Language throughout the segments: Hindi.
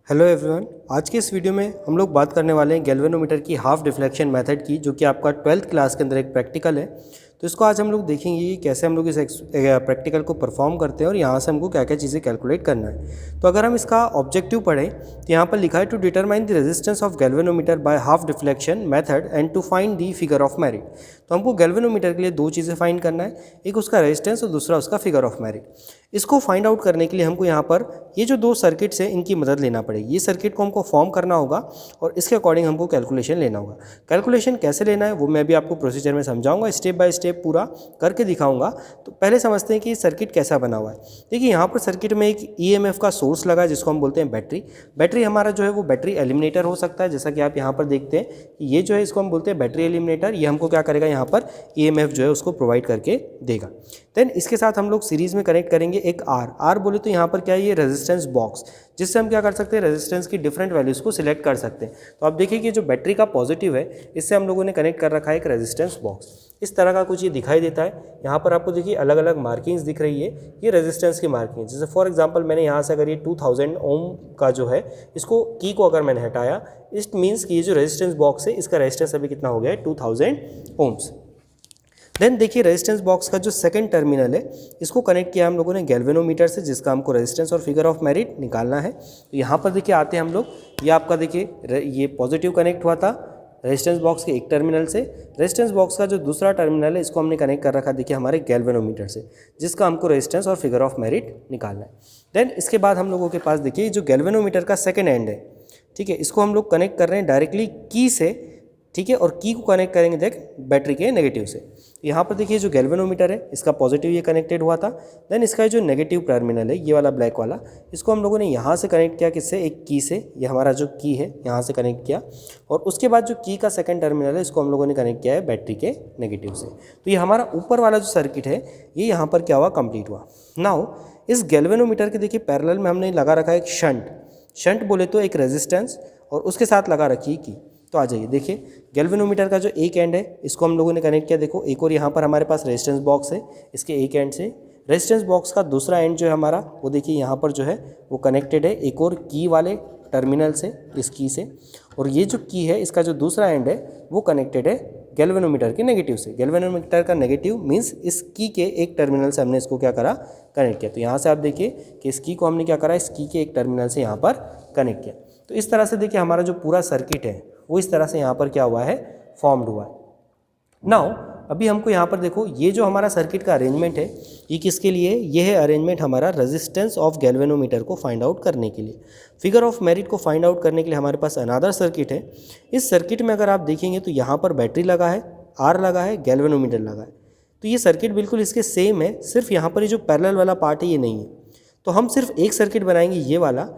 हेलो एवरीवन, आज के इस वीडियो में हम लोग बात करने वाले हैं गैल्वेनोमीटर की हाफ डिफ्लेक्शन मेथड की, जो कि आपका 12th क्लास के अंदर एक प्रैक्टिकल है। तो इसको आज हम लोग देखेंगे कि कैसे हम लोग इस प्रैक्टिकल को परफॉर्म करते हैं और यहाँ से हमको क्या क्या चीज़ें कैलकुलेट करना है। तो अगर हम इसका ऑब्जेक्टिव पढ़ें तो यहाँ पर लिखा है to determine the resistance of galvanometer by half deflection method and to find the figure of merit. तो हमको गैल्वेनोमीटर के लिए दो चीज़ें फाइंड करना है, एक उसका रेजिस्टेंस और दूसरा उसका फिगर ऑफ मेरिट। इसको फाइंड आउट करने के लिए हमको यहाँ पर ये जो दो सर्किट्स हैं इनकी मदद लेना पड़ेगी। ये सर्किट को हमको फॉर्म करना होगा और इसके अकॉर्डिंग हमको कैलकुलेशन लेना होगा। कैलकुलेशन कैसे लेना है वो मैं भी आपको प्रोसीजर में समझाऊंगा, स्टेप बाय स्टेप पूरा करके दिखाऊंगा। तो पहले समझते हैं कि सर्किट कैसा बना हुआ है। देखिए यहाँ पर सर्किट में एक ईएमएफ का सोर्स लगा है जिसको हम बोलते हैं बैटरी। बैटरी हमारा जो है वो बैटरी एलिमिनेटर हो सकता है, जैसा कि आप यहाँ पर देखते हैं कि ये जो है इसको हम बोलते हैं बैटरी एलिमिनेटर। ये हमको क्या करेगा, यहाँ पर ईएमएफ जो है उसको प्रोवाइड करके देगा। देन इसके साथ हम लोग सीरीज में कनेक्ट करेंगे एक आर बोले तो यहाँ पर क्या है, ये रेजिस्टेंस बॉक्स, जिससे हम क्या कर सकते हैं, रेजिस्टेंस की डिफरेंट वैल्यूज़ को सिलेक्ट कर सकते हैं। तो आप देखिए कि जो बैटरी का पॉजिटिव है इससे हम लोगों ने कनेक्ट कर रखा है एक रेजिस्टेंस बॉक्स। इस तरह का कुछ ये दिखाई देता है। यहाँ पर आपको देखिए अलग अलग मार्किंग्स दिख रही है, ये रेजिस्टेंस की मार्किंग। जैसे फॉर एग्जांपल मैंने यहाँ से अगर ये 2000 ओम का जो है इसको की को अगर मैंने हटाया, इट मीन्स कि ये जो रेजिस्टेंस बॉक्स है इसका रेजिस्टेंस अभी कितना हो गया है, 2000 ओम्स। देन देखिए रेजिस्टेंस बॉक्स का जो सेकंड टर्मिनल है इसको कनेक्ट किया हम लोगों ने गैल्वेनोमीटर से, जिसका हमको रेजिस्टेंस और फिगर ऑफ मेरिट निकालना है। तो यहाँ पर देखिए आते हैं हम लोग, ये आपका देखिए ये पॉजिटिव कनेक्ट हुआ था रेजिस्टेंस बॉक्स के एक टर्मिनल से। रेजिस्टेंस बॉक्स का जो दूसरा टर्मिनल है इसको हमने कनेक्ट कर रखा देखिए हमारे गैल्वेनोमीटर से, जिसका हमको रेजिस्टेंस और फिगर ऑफ मेरिट निकालना है। देन इसके बाद हम लोगों के पास देखिए जो गैल्वेनोमीटर का सेकेंड एंड है, ठीक है, इसको हम लोग कनेक्ट कर रहे हैं डायरेक्टली की से, ठीक है, और की को कनेक्ट करेंगे देख बैटरी के नेगेटिव से। यहाँ पर देखिए जो गैल्वेनोमीटर है इसका पॉजिटिव ये कनेक्टेड हुआ था। देन इसका जो नेगेटिव टर्मिनल है ये वाला ब्लैक वाला, इसको हम लोगों ने यहाँ से कनेक्ट किया, किससे, एक की से। ये हमारा जो की है यहाँ से कनेक्ट किया, और उसके बाद जो की का सेकंड टर्मिनल है इसको हम लोगों ने कनेक्ट किया है बैटरी के नेगेटिव से। तो ये हमारा ऊपर वाला जो सर्किट है ये यहाँ पर क्या हुआ, कंप्लीट हुआ। नाउ इस गैल्वेनोमीटर के देखिए पैरेलल में हमने लगा रखा है एक शंट बोले तो एक रेजिस्टेंस, और उसके साथ लगा रखी है की। तो आ जाइए देखिए गैल्वेनोमीटर का जो एक एंड है इसको हम लोगों ने कनेक्ट किया। देखो एक और यहाँ पर हमारे पास रेजिस्टेंस बॉक्स है इसके एक एंड से। रेजिस्टेंस बॉक्स का दूसरा एंड जो है हमारा वो देखिए यहाँ पर जो है वो कनेक्टेड है एक और की वाले टर्मिनल से, इस की से। और ये जो की है इसका जो दूसरा एंड है वो कनेक्टेड है गैल्वेनोमीटर के नेगेटिव से। गैल्वेनोमीटर का नेगेटिव मीन्स इस की के एक टर्मिनल से हमने इसको क्या करा, कनेक्ट किया। तो यहाँ से आप देखिए कि इस की को हमने क्या करा, इस की के एक टर्मिनल से यहाँ पर कनेक्ट किया। तो इस तरह से देखिए हमारा जो पूरा सर्किट है वो इस तरह से यहाँ पर क्या हुआ है, फॉर्म्ड हुआ है। नाउ अभी हमको यहाँ पर देखो ये जो हमारा सर्किट का अरेंजमेंट है ये किसके लिए, ये है अरेंजमेंट हमारा रेजिस्टेंस ऑफ गैल्वेनोमीटर को फाइंड आउट करने के लिए। फिगर ऑफ मेरिट को फाइंड आउट करने के लिए हमारे पास अनदर सर्किट है। इस सर्किट में अगर आप देखेंगे तो यहाँ पर बैटरी लगा है, आर लगा है, गैल्वेनोमीटर लगा है। तो ये सर्किट बिल्कुल इसके सेम है, सिर्फ यहाँ पर ये जो पैरेलल वाला पार्ट है ये नहीं है। तो हम सिर्फ एक सर्किट बनाएंगे ये वाला,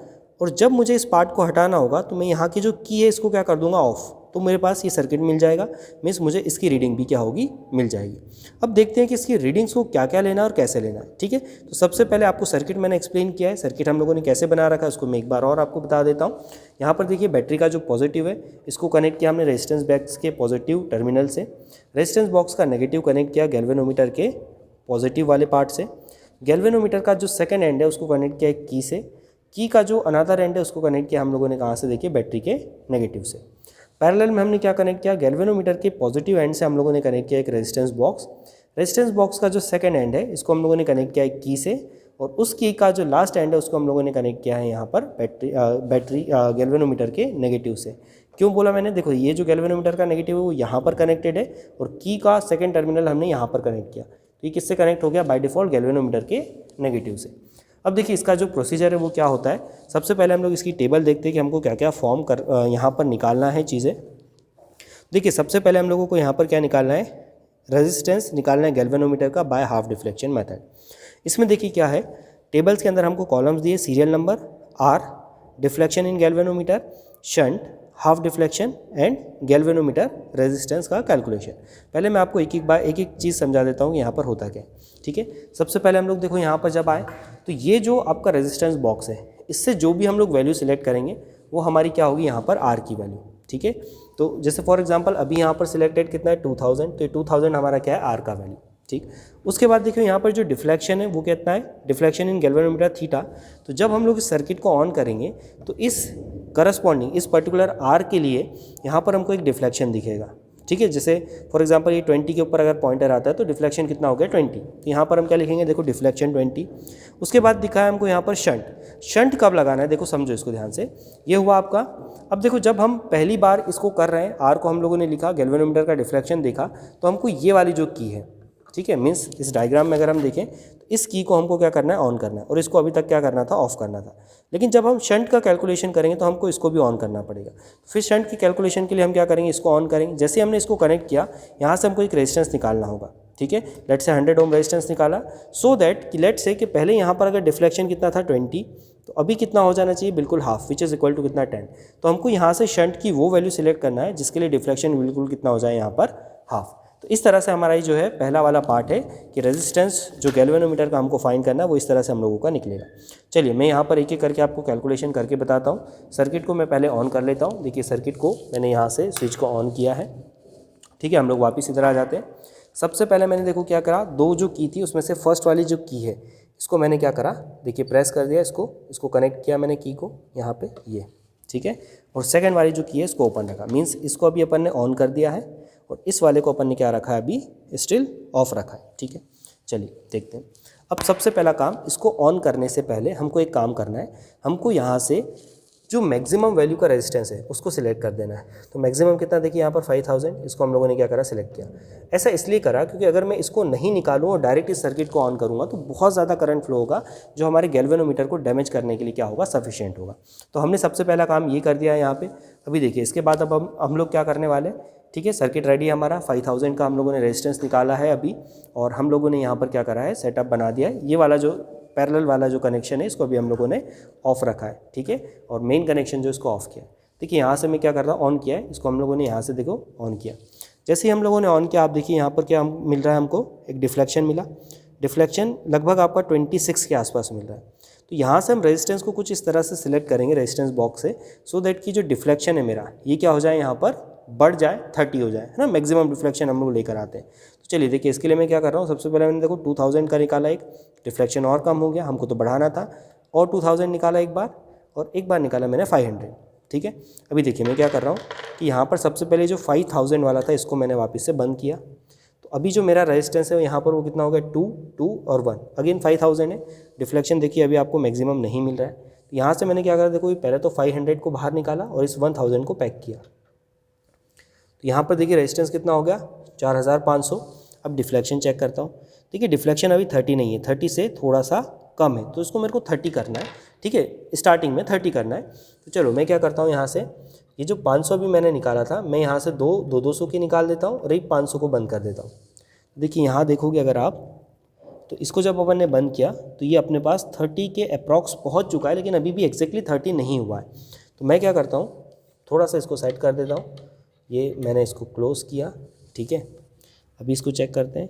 और जब मुझे इस पार्ट को हटाना होगा तो मैं यहाँ की जो की है इसको क्या कर दूंगा, ऑफ। तो मेरे पास ये सर्किट मिल जाएगा, मीन्स मुझे इसकी रीडिंग भी क्या होगी, मिल जाएगी। अब देखते हैं कि इसकी रीडिंग्स को क्या क्या लेना है और कैसे लेना है, ठीक है। तो सबसे पहले आपको सर्किट मैंने एक्सप्लेन किया है, सर्किट हम लोगों ने कैसे बना रखा है उसको मैं एक बार और आपको बता देता हूँ। यहाँ पर देखिए बैटरी का जो पॉजिटिव है इसको कनेक्ट किया हमने रेजिस्टेंस बॉक्स के पॉजिटिव टर्मिनल से। रेजिस्टेंस बॉक्स का नेगेटिव कनेक्ट किया गैल्वेनोमीटर के पॉजिटिव वाले पार्ट से। गैल्वेनोमीटर का जो सेकेंड एंड है उसको कनेक्ट किया एक की से। की का जो अनदर एंड है उसको कनेक्ट किया हम लोगों ने कहाँ से, देखिए बैटरी के नेगेटिव से। पैरेलल में हमने क्या कनेक्ट किया, गैल्वेनोमीटर के पॉजिटिव एंड से हम लोगों ने कनेक्ट किया एक रेजिस्टेंस बॉक्स। रेजिस्टेंस बॉक्स का जो सेकंड एंड है इसको हम लोगों ने कनेक्ट किया एक की से, और उस की का जो लास्ट एंड है उसको हम लोगों ने कनेक्ट किया है यहाँ पर बैटरी गैल्वेनोमीटर के नेगेटिव से। क्यों बोला मैंने, देखो ये जो गैल्वेनोमीटर का नेगेटिव है वो यहाँ पर कनेक्टेड है, और की का सेकेंड टर्मिनल हमने यहाँ पर कनेक्ट किया। तो ये किससे कनेक्ट हो गया, बाय डिफ़ॉल्ट गैल्वेनोमीटर के नेगेटिव से। अब देखिए इसका जो प्रोसीजर है वो क्या होता है। सबसे पहले हम लोग इसकी टेबल देखते हैं कि हमको क्या क्या फॉर्म कर यहाँ पर निकालना है चीज़ें। देखिए सबसे पहले हम लोगों को यहाँ पर क्या निकालना है, रेजिस्टेंस निकालना है गैल्वेनोमीटर का बाय हाफ डिफ्लेक्शन मेथड। इसमें देखिए क्या है, टेबल्स के अंदर हमको कॉलम्स दिए, serial number, R, deflection in galvanometer, shunt, half deflection and galvanometer resistance का कैलकुलेशन। पहले मैं आपको एक एक चीज़ समझा देता हूँ कि यहाँ पर होता क्या है, ठीक है। सबसे पहले हम लोग देखो यहाँ पर जब आए तो ये जो आपका रेजिस्टेंस बॉक्स है इससे जो भी हम लोग वैल्यू सिलेक्ट करेंगे वो हमारी क्या होगी, यहाँ पर आर की वैल्यू, ठीक है। तो जैसे फॉर एग्जांपल अभी यहाँ पर सिलेक्टेड कितना है 2000, तो 2000 हमारा क्या है, आर का वैल्यू, ठीक। उसके बाद देखिए यहाँ पर जो डिफ्लेक्शन है वो कितना है, डिफ्लेक्शन इन गैल्वेनोमीटर थीटा। तो जब हम लोग इस सर्किट को ऑन करेंगे तो इस करस्पॉन्डिंग इस पर्टिकुलर आर के लिए यहाँ पर हमको एक डिफ्लेक्शन दिखेगा, ठीक है। जैसे फॉर एग्जांपल ये 20 के ऊपर अगर पॉइंटर आता है तो डिफ्लेक्शन कितना हो गया 20। तो यहाँ पर हम क्या लिखेंगे, देखो डिफ्लेक्शन 20। उसके बाद दिखा है हमको यहाँ पर शंट। शंट कब लगाना है, देखो समझो इसको ध्यान से। ये हुआ आपका, अब देखो जब हम पहली बार इसको कर रहे हैं, आर को हम लोगों ने लिखा, गैल्वेनोमीटर का डिफ्लेक्शन देखा, तो हमको ये वाली जो की है, ठीक है, मीन्स इस डायग्राम में अगर हम देखें तो इस की को हमको क्या करना है, ऑन करना है, और इसको अभी तक क्या करना था, ऑफ करना था। लेकिन जब हम शंट का कैलकुलेशन करेंगे तो हमको इसको भी ऑन करना पड़ेगा। फिर शंट की कैलकुलेशन के लिए हम क्या करेंगे, इसको ऑन करेंगे। जैसे हमने इसको कनेक्ट किया, यहाँ से हमको एक रेजिस्टेंस निकालना होगा, ठीक है। लेट से 100 ओम रेजिस्टेंस निकाला, सो दैट कि लेट से कि पहले यहाँ पर अगर डिफ्लेक्शन कितना था 20, तो अभी कितना हो जाना चाहिए, बिल्कुल half, which is equal to कितना 10। तो हमको यहाँ से शंट की वो वैल्यू सिलेक्ट करना है जिसके लिए डिफ्लेक्शन बिल्कुल कितना हो जाए, यहाँ पर हाफ। तो इस तरह से हमारा ये जो है पहला वाला पार्ट है कि रेजिस्टेंस जो गैल्वेनोमीटर का हमको फाइंड करना है वो इस तरह से हम लोगों का निकलेगा। चलिए मैं यहाँ पर एक एक करके आपको कैलकुलेशन करके बताता हूँ। सर्किट को मैं पहले ऑन कर लेता हूँ। देखिए सर्किट को मैंने यहाँ से स्विच को ऑन किया है, ठीक है। हम लोग वापस इधर आ जाते हैं। सबसे पहले मैंने देखो क्या करा, दो जो की थी उसमें से फर्स्ट वाली जो की है इसको मैंने क्या करा, देखिए प्रेस कर दिया, इसको कनेक्ट किया मैंने की को यहाँ पे, ये ठीक है। और सेकंड वाली जो की है इसको ओपन रखा, मीन्स इसको अभी अपन ने ऑन कर दिया है, और इस वाले को अपन ने क्या रखा है, अभी स्टिल ऑफ रखा है, ठीक है। चलिए देखते हैं। अब सबसे पहला काम, इसको ऑन करने से पहले हमको एक काम करना है, हमको यहाँ से जो मैक्सिमम वैल्यू का रेजिस्टेंस है उसको सिलेक्ट कर देना है। तो मैक्सिमम कितना, देखिए यहाँ पर 5000, इसको हम लोगों ने क्या करा, सिलेक्ट किया। ऐसा इसलिए करा क्योंकि अगर मैं इसको नहीं निकालूँ और डायरेक्ट इस सर्किट को ऑन करूँगा तो बहुत ज़्यादा करंट फ्लो होगा, जो हमारे गैल्वेनोमीटर को डैमेज करने के लिए क्या होगा, सफिशिएंट होगा। तो हमने सबसे पहला काम ये कर दिया है यहाँ पे। अभी देखिए इसके बाद अब हम लोग क्या करने वाले, ठीक है। सर्किट रेडी है हमारा, 5000 का हम लोगों ने रेजिस्टेंस निकाला है अभी, और हम लोगों ने यहाँ पर क्या करा है, सेटअप बना दिया है। ये वाला जो पैरेलल वाला जो कनेक्शन है इसको अभी हम लोगों ने ऑफ रखा है, ठीक है। और मेन कनेक्शन जो इसको ऑफ किया, देखिए यहाँ से मैं क्या कर रहा हूँ, ऑन किया है, इसको हम लोगों ने यहाँ से देखो ऑन किया। जैसे ही हम लोगों ने ऑन किया, आप देखिए यहाँ पर क्या मिल रहा है, हमको एक डिफ्लेक्शन मिला। डिफ्लेक्शन लगभग आपका 26 के आसपास मिल रहा है। तो यहाँ से हम रेजिस्टेंस को कुछ इस तरह से सिलेक्ट करेंगे रेजिस्टेंस बॉक्स से, सो दैट कि जो डिफ्लेक्शन है मेरा ये क्या हो जाए, यहाँ पर बढ़ जाए, 30 हो जाए, है ना। मैक्सिमम डिफ्लेक्शन हम लोग लेकर आते हैं। तो चलिए देखिए इसके लिए मैं क्या कर रहा हूँ, सबसे पहले मैंने देखो 2000 का निकाला, एक डिफ्लेक्शन और कम हो गया, हमको तो बढ़ाना था, और 2000 निकाला एक बार, और एक बार निकाला मैंने 500, ठीक है। अभी देखिए मैं क्या कर रहा हूँ कि यहाँ पर सबसे पहले जो 5000 वाला था इसको मैंने वापस से बंद किया। तो अभी जो मेरा रेजिस्टेंस है यहाँ पर वो कितना हो गया, 2 और 1, अगेन 5000 है। डिफ्लेक्शन देखिए अभी आपको मैक्सिमम नहीं मिल रहा है। तो यहाँ से मैंने क्या करा, देखो पहले तो 500 को बाहर निकाला और इस 1000 को पैक किया। तो यहाँ पर देखिए रेजिस्टेंस कितना हो गया, 4500। अब डिफ्लेक्शन चेक करता हूँ। देखिए डिफ्लेक्शन अभी 30 नहीं है, 30 से थोड़ा सा कम है, तो इसको मेरे को 30 करना है, ठीक है। स्टार्टिंग में 30 करना है। तो चलो मैं क्या करता हूँ, यहाँ से ये जो 500 भी मैंने निकाला था, मैं यहाँ से 200 की निकाल देता हूँ और एक 500 को बंद कर देता हूँ। देखिए यहाँ देखोगे अगर आप, तो इसको जब अपन ने बंद किया तो ये अपने पास 30 के अप्रॉक्स पहुँच चुका है, लेकिन अभी भी एग्जैक्टली 30 नहीं हुआ है। तो मैं क्या करता हूँ, थोड़ा सा इसको सेट कर देता हूँ। ये मैंने इसको क्लोज़ किया, ठीक है। अभी इसको चेक करते हैं।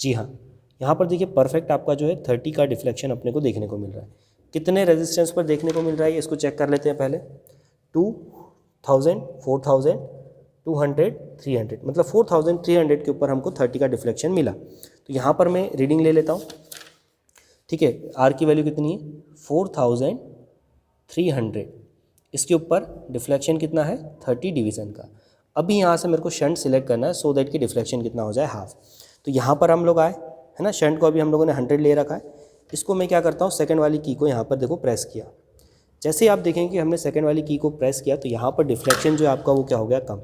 जी हाँ, यहाँ पर देखिए परफेक्ट आपका जो है 30 का डिफ्लेक्शन अपने को देखने को मिल रहा है। कितने रेजिस्टेंस पर देखने को मिल रहा है इसको चेक कर लेते हैं पहले। 2000, 4000, 200, 300, मतलब 4300 के ऊपर हमको 30 का डिफ्लेक्शन मिला। तो यहाँ पर मैं रीडिंग ले लेता हूँ, ठीक है। आर की वैल्यू कितनी है, 4300। इसके ऊपर डिफ्लेक्शन कितना है, 30 डिवीज़न का। अभी यहाँ से मेरे को शंट सिलेक्ट करना है, सो दैट कि डिफ्लेक्शन कितना हो जाए, हाफ। तो यहाँ पर हम लोग आए, है ना। शंट को अभी हम लोगों ने 100 ले रखा है। इसको मैं क्या करता हूँ, सेकंड वाली की को यहाँ पर देखो प्रेस किया। जैसे ही आप देखेंगे कि हमने सेकंड वाली की को प्रेस किया तो यहाँ पर डिफ्लेक्शन जो है आपका वो क्या हो गया, कम।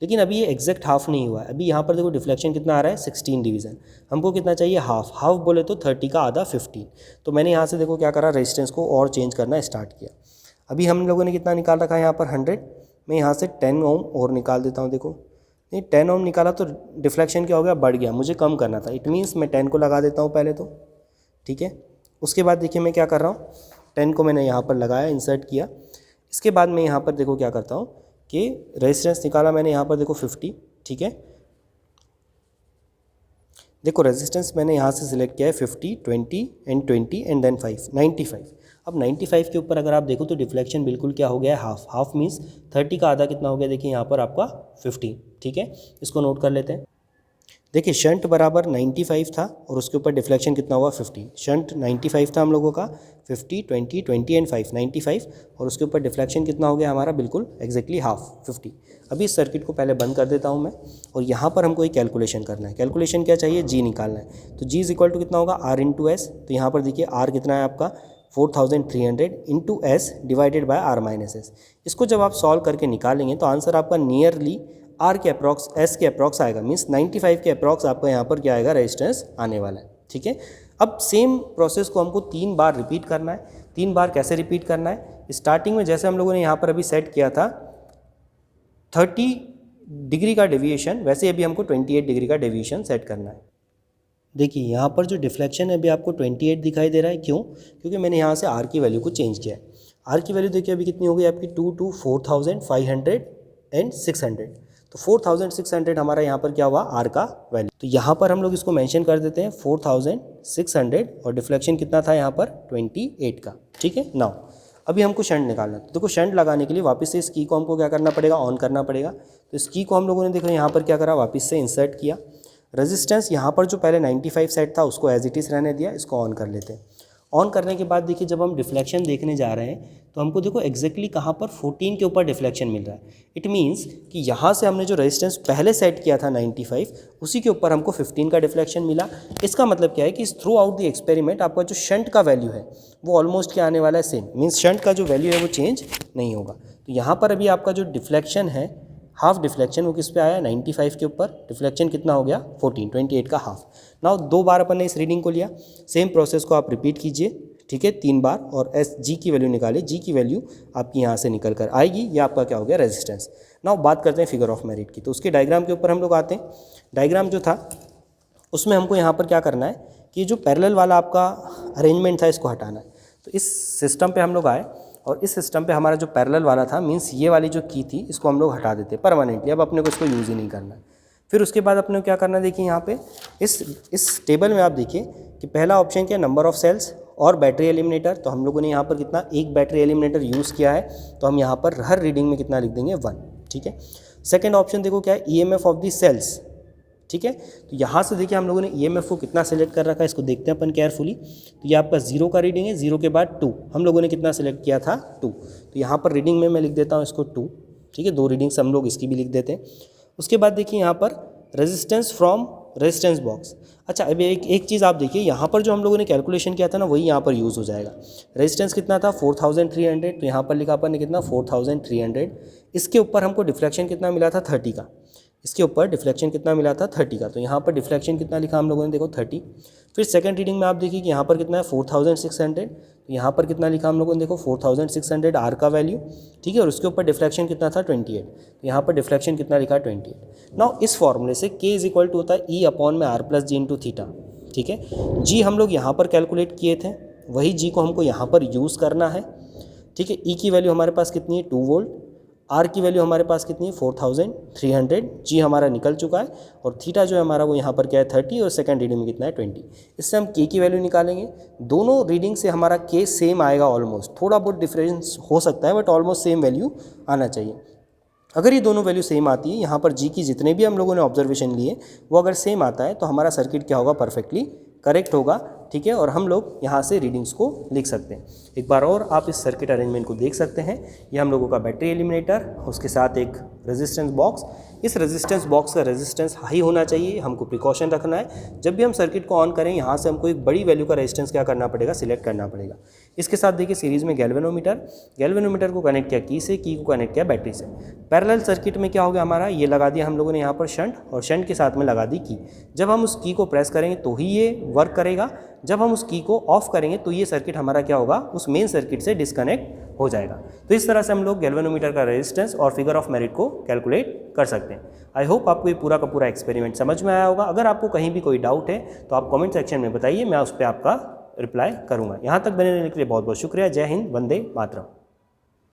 लेकिन अभी ये एग्जैक्ट हाफ नहीं हुआ है। अभी यहाँ पर देखो डिफ्लेक्शन कितना आ रहा है, 16 डिवीज़न। हमको कितना चाहिए, हाफ। हाफ बोले तो 30 का आधा 15। तो मैंने यहाँ से देखो क्या करा, रेजिस्टेंस को और चेंज करना स्टार्ट किया। अभी हम लोगों ने कितना निकाल रखा है यहाँ पर, 100। मैं यहाँ से 10 ओम और निकाल देता हूँ। देखो नहीं, 10 ओम निकाला तो डिफ्लेक्शन क्या हो गया, बढ़ गया। मुझे कम करना था, इट मीन्स मैं 10 को लगा देता हूँ पहले तो, ठीक है। उसके बाद देखिए मैं क्या कर रहा हूँ, 10 को मैंने यहाँ पर लगाया, इंसर्ट किया। इसके बाद मैं यहाँ पर देखो क्या करता हूँ कि रेजिस्टेंस निकाला मैंने यहाँ पर देखो 50, ठीक है। देखो रेजिस्टेंस मैंने यहाँ से सिलेक्ट किया है 50, 20 एंड 20 एंड देन 5, 95। अब 95 के ऊपर अगर आप देखो तो डिफ्लेक्शन बिल्कुल क्या हो गया है, हाफ। हाफ मीन्स 30 का आधा कितना हो गया, देखिए यहाँ पर आपका 15, ठीक है। इसको नोट कर लेते हैं। देखिए शंट बराबर 95 था और उसके ऊपर डिफ्लेक्शन कितना हुआ 50। शंट 95 था हम लोगों का, 50 20 20 एंड 5 95, और उसके ऊपर डिफ्लेक्शन कितना हो गया हमारा, बिल्कुल एग्जैक्टली हाफ 50। अभी इस सर्किट को पहले बंद कर देता हूँ मैं, और यहाँ पर हमको एक कैलकुलेशन करना है। कैलकुलेशन क्या चाहिए, जी निकालना है। तो जी इज इक्वल टू कितना होगा, आर इंटू एस। तो यहाँ पर देखिए आर कितना है आपका 4300 into S divided by R minus S. इसको जब आप सॉल्व करके निकालेंगे तो आंसर आपका नियरली आर के अप्रॉक्स एस के अप्रॉक्स आएगा, मीन्स 95 के अप्रॉक्स आपका यहाँ पर क्या आएगा, रेजिस्टेंस आने वाला है। ठीक है, अब सेम प्रोसेस को हमको 3 बार रिपीट करना है। 3 बार कैसे रिपीट करना है, स्टार्टिंग में जैसे हम लोगों ने यहाँ पर अभी सेट किया था 30 डिग्री का डेविएशन, वैसे अभी हमको 28 डिग्री का डेविएशन सेट करना है। देखिए यहाँ पर जो डिफ्लेक्शन है अभी आपको 28 दिखाई दे रहा है, क्यों, क्योंकि मैंने यहाँ से आर की वैल्यू को चेंज किया है। आर की वैल्यू देखिए अभी कितनी हो गई आपकी 2 to 4500 एंड 600। तो 4600 हमारा यहाँ पर क्या हुआ, आर का वैल्यू। तो यहाँ पर हम लोग इसको मेंशन कर देते हैं 4600, और डिफ्लेक्शन कितना था यहाँ पर 28 का। ठीक है, नाउ अभी हमको शंट निकालना है। तो देखो शंट लगाने के लिए वापस से इस की को हमको क्या करना पड़ेगा, ऑन करना पड़ेगा। तो इस की को हम लोगों ने देखो यहाँ पर क्या करा, वापस से इंसर्ट किया। रेजिस्टेंस यहाँ पर जो पहले 95 सेट था उसको एज इट इज़ रहने दिया, इसको ऑन कर लेते हैं। ऑन करने के बाद देखिए जब हम डिफ्लेक्शन देखने जा रहे हैं तो हमको देखो एग्जैक्टली कहाँ पर 14 के ऊपर डिफ्लेक्शन मिल रहा है। इट मीन्स कि यहाँ से हमने जो रेजिस्टेंस पहले सेट किया था 95, उसी के ऊपर हमको 15 का डिफ्लेक्शन मिला। इसका मतलब क्या है कि थ्रू आउट द एक्सपेरिमेंट आपका जो शंट का वैल्यू है वो ऑलमोस्ट क्या आने वाला है, सेम। मीन्स शंट का जो वैल्यू है वो चेंज नहीं होगा। तो यहाँ पर अभी आपका जो डिफ्लेक्शन है, हाफ डिफ्लेक्शन, वो किस पे आया, 95 के ऊपर। डिफ्लेक्शन कितना हो गया 14, 28 का हाफ। नाउ 2 बार अपन ने इस रीडिंग को लिया, सेम प्रोसेस को आप रिपीट कीजिए। ठीक है, 3 बार, और एस जी की वैल्यू निकालिए। जी की वैल्यू आपकी यहाँ से निकल कर आएगी, ये आपका क्या हो गया, रेजिस्टेंस। नाउ बात करते हैं फिगर ऑफ मेरिट की। तो उसके डायग्राम के ऊपर हम लोग आते हैं। डायग्राम जो था उसमें हमको यहाँ पर क्या करना है कि जो पैरेलल वाला आपका अरेंजमेंट था इसको हटाना है। तो इस सिस्टम पे हम लोग आए, और इस सिस्टम पे हमारा जो पैरेलल वाला था, मीन्स ये वाली जो की थी, इसको हम लोग हटा देते परमानेंटली। अब अपने को इसको यूज़ ही नहीं करना है। फिर उसके बाद अपने को क्या करना है, देखिए यहाँ पे इस टेबल में आप देखिए कि पहला ऑप्शन क्या है, नंबर ऑफ सेल्स और बैटरी एलिमिनेटर। तो हम लोगों ने यहाँ पर कितना, एक बैटरी एलिमिनेटर यूज़ किया है, तो हम यहाँ पर हर रीडिंग में कितना लिख देंगे, 1। ठीक है, सेकेंड ऑप्शन देखो क्या है, EMF ऑफ दी सेल्स। ठीक है, तो यहाँ से देखिए हम लोगों ने EMF को कितना सेलेक्ट कर रखा है, इसको देखते हैं अपन केयरफुली। तो ये आपका 0 का रीडिंग है, 0 के बाद 2, हम लोगों ने कितना सेलेक्ट किया था, 2। तो यहाँ पर रीडिंग में मैं लिख देता हूँ इसको 2। ठीक है, 2 रीडिंग्स हम लोग इसकी भी लिख देते हैं। उसके बाद देखिए यहाँ पर रेजिस्टेंस फ्रॉम रेजिस्टेंस बॉक्स। अच्छा, अभी एक चीज़ आप देखिए, यहाँ पर जो हम लोगों ने कैलकुलेशन किया था ना, वही यहाँ पर यूज़ हो जाएगा। रेजिस्टेंस कितना था 4300, तो यहाँ पर लिखा अपन ने कितना 4300। इसके ऊपर हमको डिफ्लेक्शन कितना मिला था 30 का। इसके ऊपर डिफ्लेक्शन कितना मिला था 30 का। तो यहाँ पर डिफ्लेक्शन कितना लिखा हम लोगों ने, देखो 30। फिर सेकंड रीडिंग में आप देखिए कि यहाँ पर कितना है 4600। तो यहाँ पर कितना लिखा हम लोगों ने, देखो 4600 आर का वैल्यू। ठीक है, और उसके ऊपर डिफ्लेक्शन कितना था 28। तो यहाँ पर डिफ्लेक्शन कितना लिखा 28। नाउ इस फॉर्मूले से K इज इक्वल टू होता है E अपॉन में R प्लस जी इंटू थीटा। ठीक है, जी हम लोग यहाँ पर कैलकुलेट किए थे, वही जी को हमको यहाँ पर यूज़ करना है। ठीक है, E की वैल्यू हमारे पास कितनी है 2 वोल्ट, आर की वैल्यू हमारे पास कितनी है 4300, जी हमारा निकल चुका है, और थीटा जो है हमारा वो यहाँ पर क्या है 30, और सेकंड रीडिंग में कितना है 20। इससे हम के की वैल्यू निकालेंगे। दोनों रीडिंग से हमारा के सेम आएगा ऑलमोस्ट, थोड़ा बहुत डिफरेंस हो सकता है बट ऑलमोस्ट सेम वैल्यू आना चाहिए। अगर ये दोनों वैल्यू सेम आती है, यहाँ पर जी की जितने भी हम लोगों ने ऑब्जर्वेशन लिए वो अगर सेम आता है, तो हमारा सर्किट क्या होगा, परफेक्टली करेक्ट होगा। ठीक है, और हम लोग यहाँ से रीडिंग्स को लिख सकते हैं। एक बार और आप इस सर्किट अरेंजमेंट को देख सकते हैं। ये हम लोगों का बैटरी एलिमिनेटर, उसके साथ एक रेजिस्टेंस बॉक्स। इस रेजिस्टेंस बॉक्स का रेजिस्टेंस हाई होना चाहिए, हमको प्रिकॉशन रखना है। जब भी हम सर्किट को ऑन करें, यहाँ से हमको एक बड़ी वैल्यू का रेजिस्टेंस क्या करना पड़ेगा, सिलेक्ट करना पड़ेगा। इसके साथ देखिए सीरीज़ में गैल्वेनोमीटर को कनेक्ट किया की से, की को कनेक्ट किया बैटरी से। पैरेलल सर्किट में क्या हो गया हमारा, ये लगा दिया हम लोगों ने यहाँ पर शंट, और शंट के साथ में लगा दी की। जब हम उस की को प्रेस करेंगे तो ही ये वर्क करेगा, जब हम उस की को ऑफ करेंगे तो ये सर्किट हमारा क्या होगा, उस मेन सर्किट से डिस्कनेक्ट हो जाएगा। तो इस तरह से हम लोग गैल्वेनोमीटर का रेजिस्टेंस और फिगर ऑफ मेरिट को कैलकुलेट कर सकते हैं। आई होप आपको ये पूरा का पूरा एक्सपेरिमेंट समझ में आया होगा। अगर आपको कहीं भी कोई डाउट है तो आप कमेंट सेक्शन में बताइए, मैं उस पर आपका रिप्लाई करूँगा। यहाँ तक बने रहने के लिए बहुत बहुत शुक्रिया। जय हिंद, वंदे मातरम।